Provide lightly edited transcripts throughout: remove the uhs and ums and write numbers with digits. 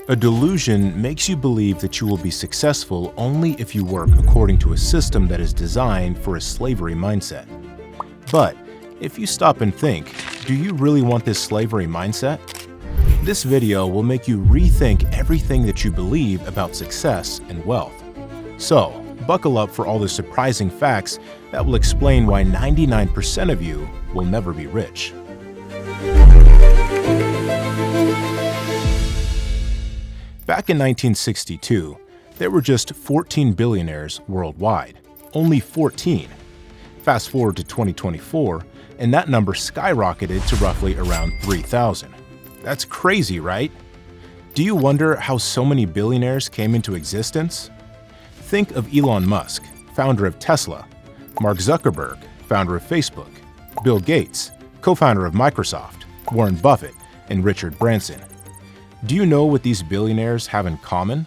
A delusion makes you believe that you will be successful only if you work according to a system that is designed for a slavery mindset. But if you stop and think, do you really want this slavery mindset? This video will make you rethink everything that you believe about success and wealth. So, buckle up for all the surprising facts that will explain why 99% of you will never be rich. Back in 1962, there were just 14 billionaires worldwide. Only 14. Fast forward to 2024, and that number skyrocketed to roughly around 3,000. That's crazy, right? Do you wonder how so many billionaires came into existence? Think of Elon Musk, founder of Tesla, Mark Zuckerberg, founder of Facebook, Bill Gates, co-founder of Microsoft, Warren Buffett, and Richard Branson. Do you know what these billionaires have in common?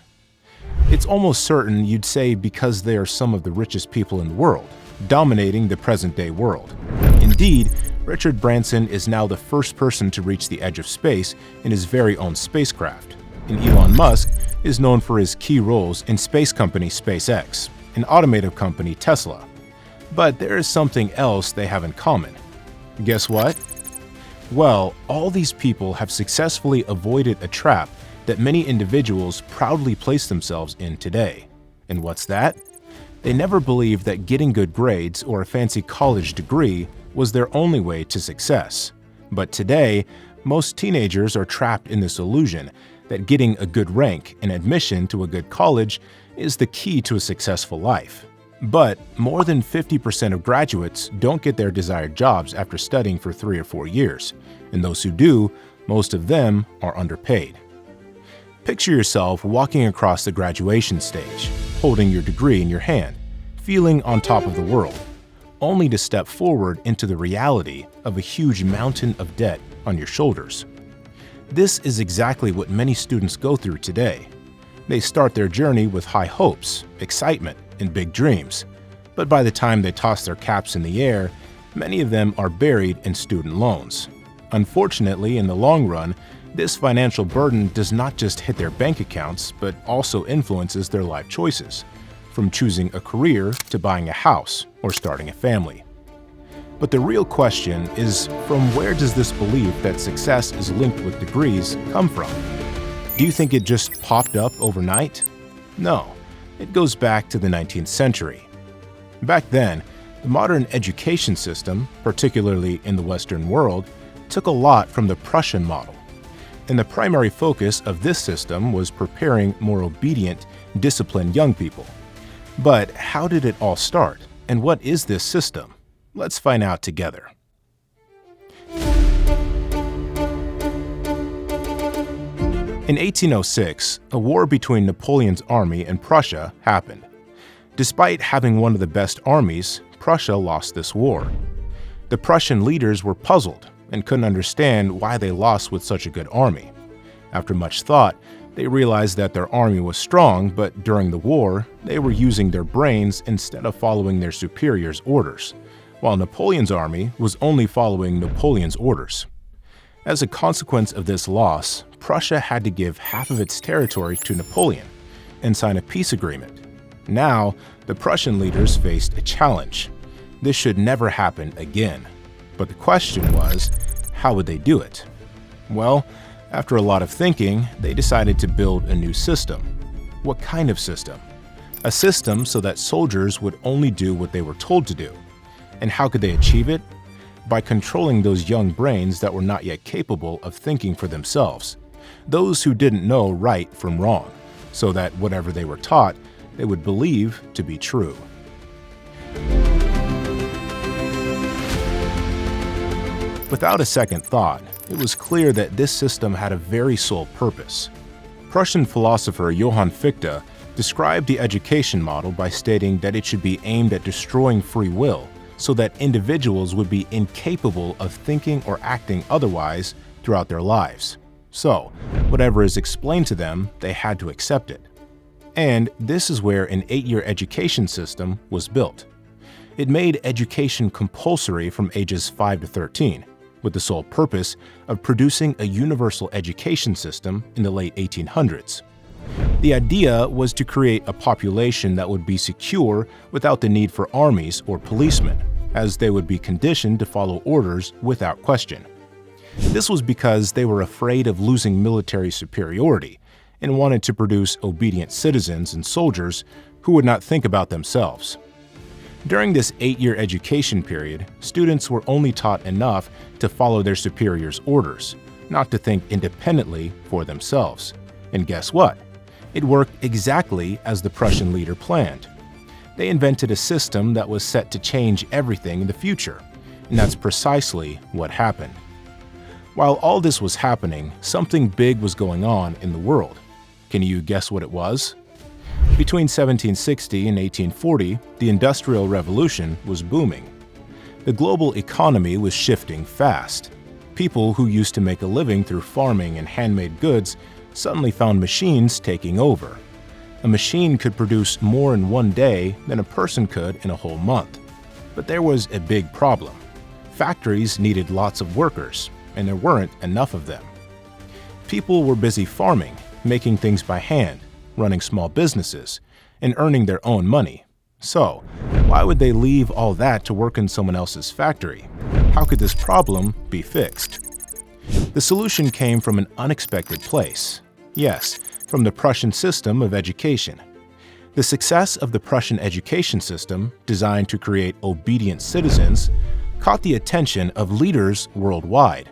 It's almost certain you'd say because they are some of the richest people in the world, dominating the present-day world. Indeed, Richard Branson is now the first person to reach the edge of space in his very own spacecraft, and Elon Musk is known for his key roles in space company SpaceX and automotive company Tesla. But there is something else they have in common. Guess what? Well, all these people have successfully avoided a trap that many individuals proudly place themselves in today. And what's that? They never believed that getting good grades or a fancy college degree was their only way to success. But today, most teenagers are trapped in this illusion that getting a good rank and admission to a good college is the key to a successful life. But more than 50% of graduates don't get their desired jobs after studying for 3 or 4 years, and those who do, most of them are underpaid. Picture yourself walking across the graduation stage, holding your degree in your hand, feeling on top of the world, only to step forward into the reality of a huge mountain of debt on your shoulders. This is exactly what many students go through today. They start their journey with high hopes, excitement, and big dreams, but by the time they toss their caps in the air, many of them are buried in student loans. Unfortunately, in the long run, this financial burden does not just hit their bank accounts, but also influences their life choices, from choosing a career to buying a house or starting a family. But the real question is, from where does this belief that success is linked with degrees come from? Do you think it just popped up overnight? No, it goes back to the 19th century. Back then, the modern education system, particularly in the Western world, took a lot from the Prussian model. And the primary focus of this system was preparing more obedient, disciplined young people. But how did it all start? And what is this system? Let's find out together. In 1806, a war between Napoleon's army and Prussia happened. Despite having one of the best armies, Prussia lost this war. The Prussian leaders were puzzled and couldn't understand why they lost with such a good army. After much thought, they realized that their army was strong, but during the war, they were using their brains instead of following their superiors' orders, while Napoleon's army was only following Napoleon's orders. As a consequence of this loss, Prussia had to give half of its territory to Napoleon and sign a peace agreement. Now, the Prussian leaders faced a challenge. This should never happen again. But the question was, how would they do it? Well, after a lot of thinking, they decided to build a new system. What kind of system? A system so that soldiers would only do what they were told to do. And how could they achieve it? By controlling those young brains that were not yet capable of thinking for themselves, those who didn't know right from wrong, so that whatever they were taught, they would believe to be true. Without a second thought, it was clear that this system had a very sole purpose. Prussian philosopher Johann Fichte described the education model by stating that it should be aimed at destroying free will, so that individuals would be incapable of thinking or acting otherwise throughout their lives. So, whatever is explained to them, they had to accept it. And this is where an 8-year education system was built. It made education compulsory from ages 5 to 13, with the sole purpose of producing a universal education system in the late 1800s. The idea was to create a population that would be secure without the need for armies or policemen, as they would be conditioned to follow orders without question. This was because they were afraid of losing military superiority and wanted to produce obedient citizens and soldiers who would not think about themselves. During this 8-year education period, students were only taught enough to follow their superiors' orders, not to think independently for themselves. And guess what? It worked exactly as the Prussian leader planned. They invented a system that was set to change everything in the future, and that's precisely what happened. While all this was happening, something big was going on in the world. Can you guess what it was? Between 1760 and 1840, the Industrial Revolution was booming. The global economy was shifting fast. People who used to make a living through farming and handmade goods suddenly found machines taking over. A machine could produce more in one day than a person could in a whole month. But there was a big problem. Factories needed lots of workers, and there weren't enough of them. People were busy farming, making things by hand, running small businesses, and earning their own money. So, why would they leave all that to work in someone else's factory? How could this problem be fixed? The solution came from an unexpected place. Yes, from the Prussian system of education. The success of the Prussian education system, designed to create obedient citizens, caught the attention of leaders worldwide.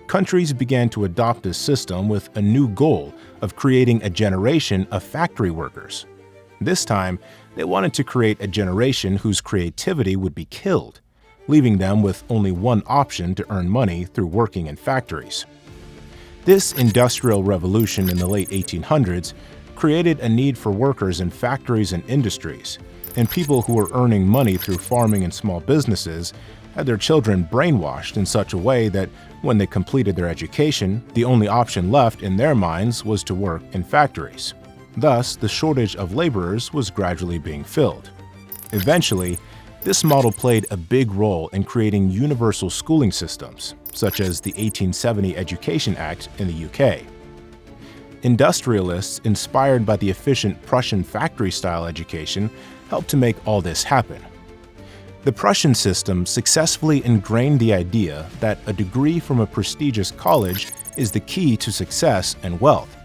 Countries began to adopt this system with a new goal of creating a generation of factory workers. This time, they wanted to create a generation whose creativity would be killed, leaving them with only one option to earn money through working in factories. This industrial revolution in the late 1800s created a need for workers in factories and industries, and people who were earning money through farming and small businesses had their children brainwashed in such a way that when they completed their education, the only option left in their minds was to work in factories. Thus, the shortage of laborers was gradually being filled. Eventually, this model played a big role in creating universal schooling systems, such as the 1870 Education Act in the UK. Industrialists, inspired by the efficient Prussian factory-style education, helped to make all this happen. The Prussian system successfully ingrained the idea that a degree from a prestigious college is the key to success and wealth.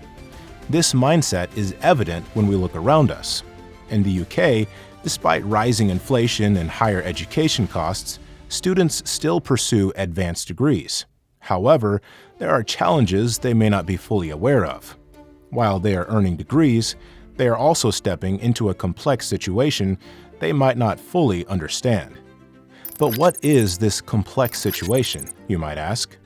This mindset is evident when we look around us. In the UK, despite rising inflation and higher education costs, students still pursue advanced degrees. However, there are challenges they may not be fully aware of. While they are earning degrees, they are also stepping into a complex situation they might not fully understand. But what is this complex situation, you might ask?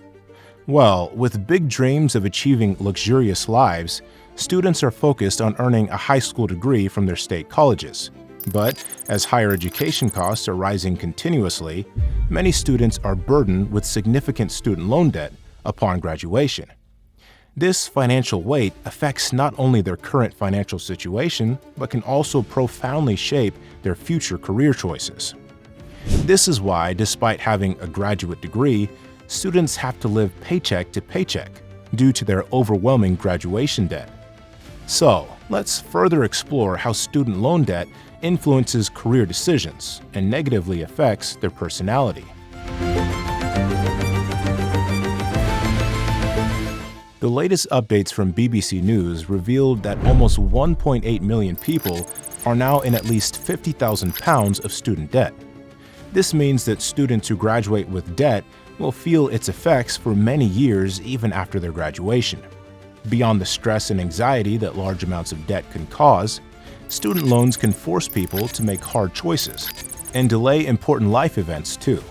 Well, with big dreams of achieving luxurious lives, students are focused on earning a high school degree from their state colleges. But as higher education costs are rising continuously, many students are burdened with significant student loan debt upon graduation. This financial weight affects not only their current financial situation, but can also profoundly shape their future career choices. This is why, despite having a graduate degree, students have to live paycheck to paycheck due to their overwhelming graduation debt. So, let's further explore how student loan debt influences career decisions and negatively affects their personality. The latest updates from BBC News revealed that almost 1.8 million people are now in at least £50,000 of student debt. This means that students who graduate with debt will feel its effects for many years even after their graduation. Beyond the stress and anxiety that large amounts of debt can cause, student loans can force people to make hard choices and delay important life events too.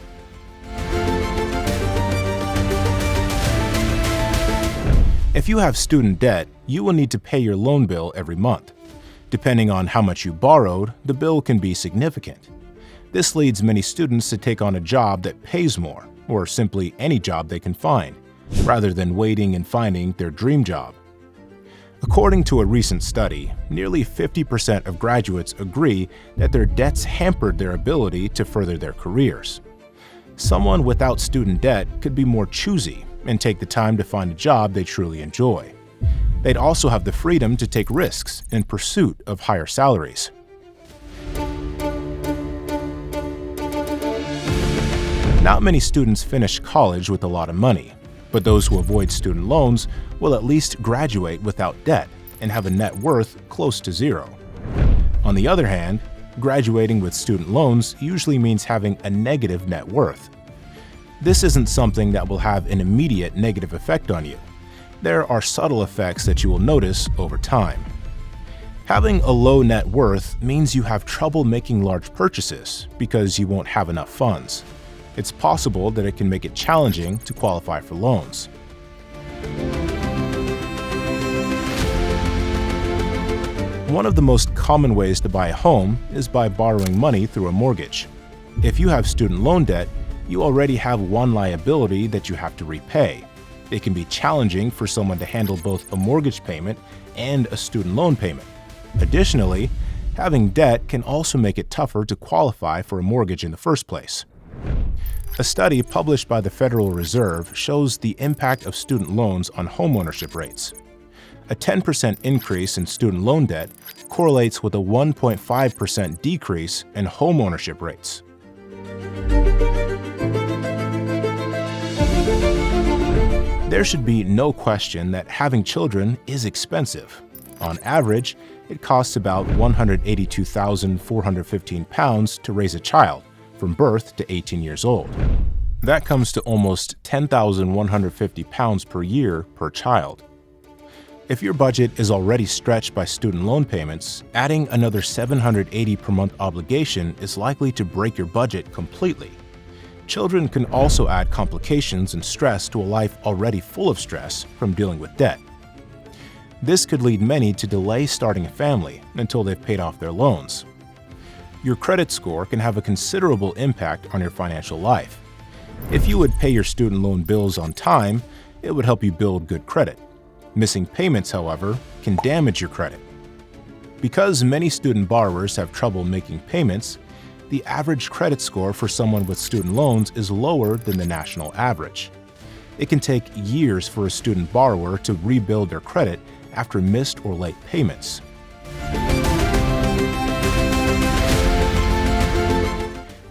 If you have student debt, you will need to pay your loan bill every month. Depending on how much you borrowed, the bill can be significant. This leads many students to take on a job that pays more, or simply any job they can find, rather than waiting and finding their dream job. According to a recent study, nearly 50% of graduates agree that their debts hampered their ability to further their careers. Someone without student debt could be more choosy and take the time to find a job they truly enjoy. They'd also have the freedom to take risks in pursuit of higher salaries. Not many students finish college with a lot of money, but those who avoid student loans will at least graduate without debt and have a net worth close to zero. On the other hand, graduating with student loans usually means having a negative net worth. This isn't something that will have an immediate negative effect on you. There are subtle effects that you will notice over time. Having a low net worth means you have trouble making large purchases because you won't have enough funds. It's possible that it can make it challenging to qualify for loans. One of the most common ways to buy a home is by borrowing money through a mortgage. If you have student loan debt, you already have one liability that you have to repay. It can be challenging for someone to handle both a mortgage payment and a student loan payment. Additionally, having debt can also make it tougher to qualify for a mortgage in the first place. A study published by the Federal Reserve shows the impact of student loans on homeownership rates. A 10% increase in student loan debt correlates with a 1.5% decrease in homeownership rates. There should be no question that having children is expensive. On average, it costs about £182,415 to raise a child from birth to 18 years old. That comes to almost £10,150 per year per child. If your budget is already stretched by student loan payments, adding another $780 per month obligation is likely to break your budget completely. Children can also add complications and stress to a life already full of stress from dealing with debt. This could lead many to delay starting a family until they've paid off their loans. Your credit score can have a considerable impact on your financial life. If you would pay your student loan bills on time, it would help you build good credit. Missing payments, however, can damage your credit. Because many student borrowers have trouble making payments, the average credit score for someone with student loans is lower than the national average. It can take years for a student borrower to rebuild their credit after missed or late payments.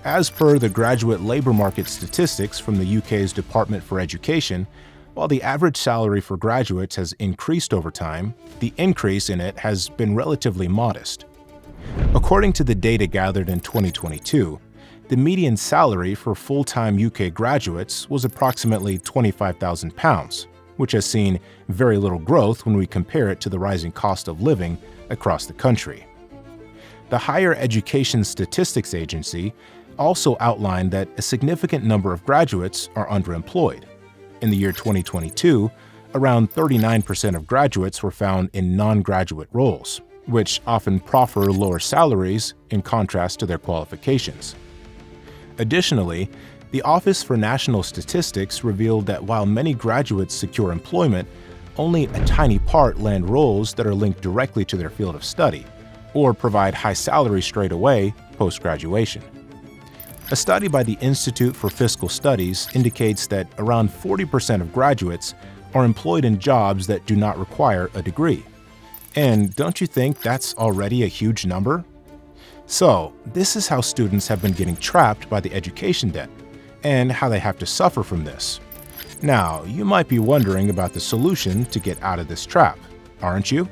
As per the graduate labor market statistics from the UK's Department for Education, while the average salary for graduates has increased over time, the increase in it has been relatively modest. According to the data gathered in 2022, the median salary for full-time UK graduates was approximately £25,000, which has seen very little growth when we compare it to the rising cost of living across the country. The Higher Education Statistics Agency also outlined that a significant number of graduates are underemployed. In the year 2022, around 39% of graduates were found in non-graduate roles, which often proffer lower salaries in contrast to their qualifications. Additionally, the Office for National Statistics revealed that while many graduates secure employment, only a tiny part land roles that are linked directly to their field of study, or provide high salaries straight away post-graduation. A study by the Institute for Fiscal Studies indicates that around 40% of graduates are employed in jobs that do not require a degree. And don't you think that's already a huge number? So, this is how students have been getting trapped by the education debt, and how they have to suffer from this. Now, you might be wondering about the solution to get out of this trap, aren't you?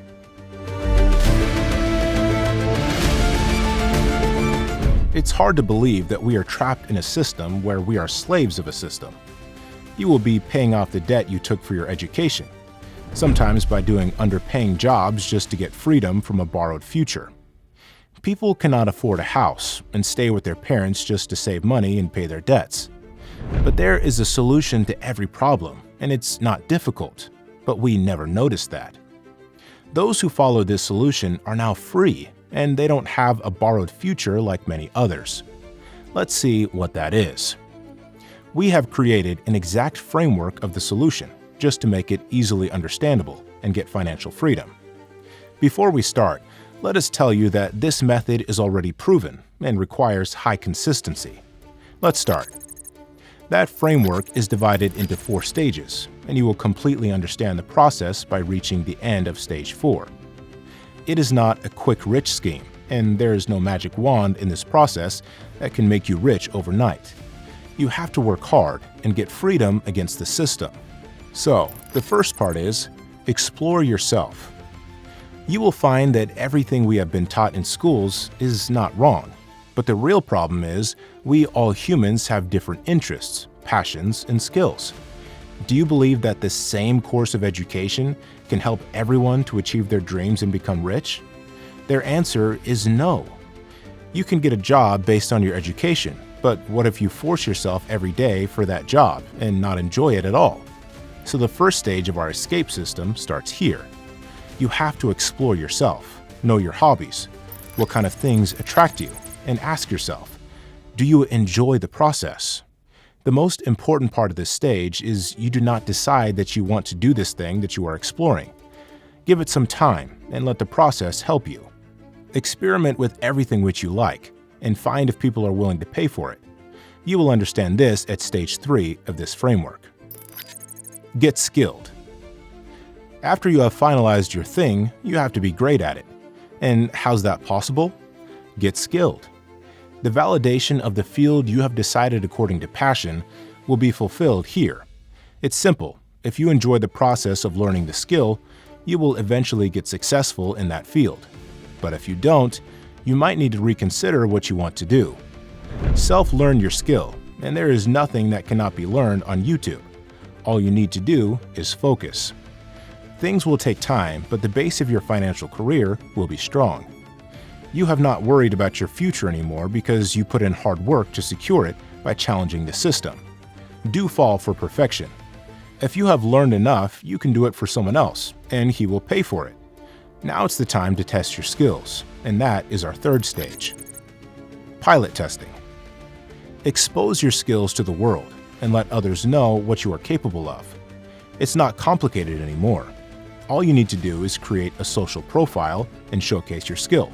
It's hard to believe that we are trapped in a system where we are slaves of a system. You will be paying off the debt you took for your education, sometimes by doing underpaying jobs just to get freedom from a borrowed future. People cannot afford a house and stay with their parents just to save money and pay their debts. But there is a solution to every problem, and it's not difficult, but we never notice that. Those who follow this solution are now free, and they don't have a borrowed future like many others. Let's see what that is. We have created an exact framework of the solution, just to make it easily understandable and get financial freedom. Before we start, let us tell you that this method is already proven and requires high consistency. Let's start. That framework is divided into 4 stages, and you will completely understand the process by reaching the end of stage 4. It is not a quick rich scheme, and there is no magic wand in this process that can make you rich overnight. You have to work hard and get freedom against the system. So, the first part is explore yourself. You will find that everything we have been taught in schools is not wrong. But the real problem is, we all humans have different interests, passions, and skills. Do you believe that the same course of education can help everyone to achieve their dreams and become rich? Their answer is no. You can get a job based on your education, but what if you force yourself every day for that job and not enjoy it at all? So the first stage of our escape system starts here. You have to explore yourself, know your hobbies, what kind of things attract you, and ask yourself, do you enjoy the process? The most important part of this stage is you do not decide that you want to do this thing that you are exploring. Give it some time and let the process help you. Experiment with everything which you like and find if people are willing to pay for it. You will understand this at stage 3 of this framework. Get skilled. After you have finalized your thing, you have to be great at it. And how's that possible? Get skilled. The validation of the field you have decided according to passion will be fulfilled here. It's simple. If you enjoy the process of learning the skill, you will eventually get successful in that field. But if you don't, you might need to reconsider what you want to do. Self-learn your skill, and there is nothing that cannot be learned on YouTube. All you need to do is focus. Things will take time, but the base of your financial career will be strong. You have not worried about your future anymore because you put in hard work to secure it by challenging the system. Do fall for perfection. If you have learned enough, you can do it for someone else, and he will pay for it. Now it's the time to test your skills, and that is our third stage. Pilot testing. Expose your skills to the world and let others know what you are capable of. It's not complicated anymore. All you need to do is create a social profile and showcase your skill.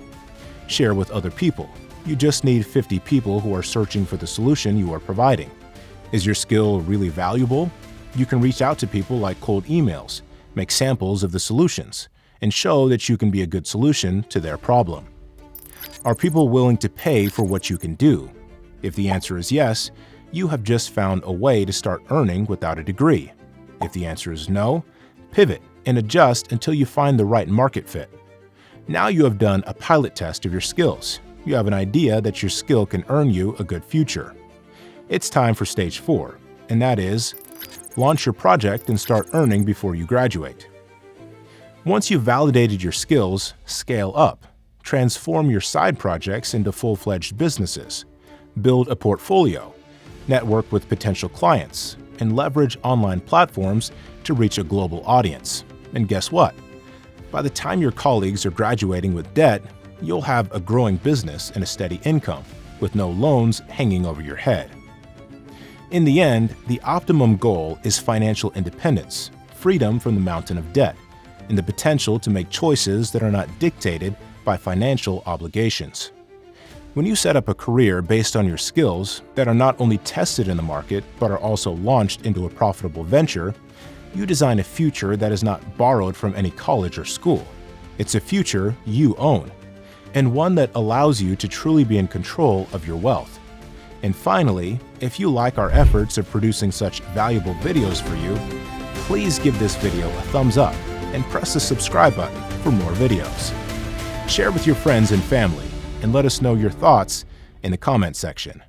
Share with other people. You just need 50 people who are searching for the solution you are providing. Is your skill really valuable? You can reach out to people like cold emails, make samples of the solutions, and show that you can be a good solution to their problem. Are people willing to pay for what you can do? If the answer is yes, you have just found a way to start earning without a degree. If the answer is no, pivot and adjust until you find the right market fit. Now you have done a pilot test of your skills. You have an idea that your skill can earn you a good future. It's time for stage 4, and that is, launch your project and start earning before you graduate. Once you've validated your skills, scale up. Transform your side projects into full-fledged businesses. Build a portfolio. Network with potential clients, and leverage online platforms to reach a global audience. And guess what? By the time your colleagues are graduating with debt, you'll have a growing business and a steady income, with no loans hanging over your head. In the end, the optimum goal is financial independence, freedom from the mountain of debt, and the potential to make choices that are not dictated by financial obligations. When you set up a career based on your skills that are not only tested in the market but are also launched into a profitable venture, you design a future that is not borrowed from any college or school. It's a future you own, and one that allows you to truly be in control of your wealth. And finally, if you like our efforts of producing such valuable videos for you, please give this video a thumbs up and press the subscribe button for more videos. Share with your friends and family, and let us know your thoughts in the comment section.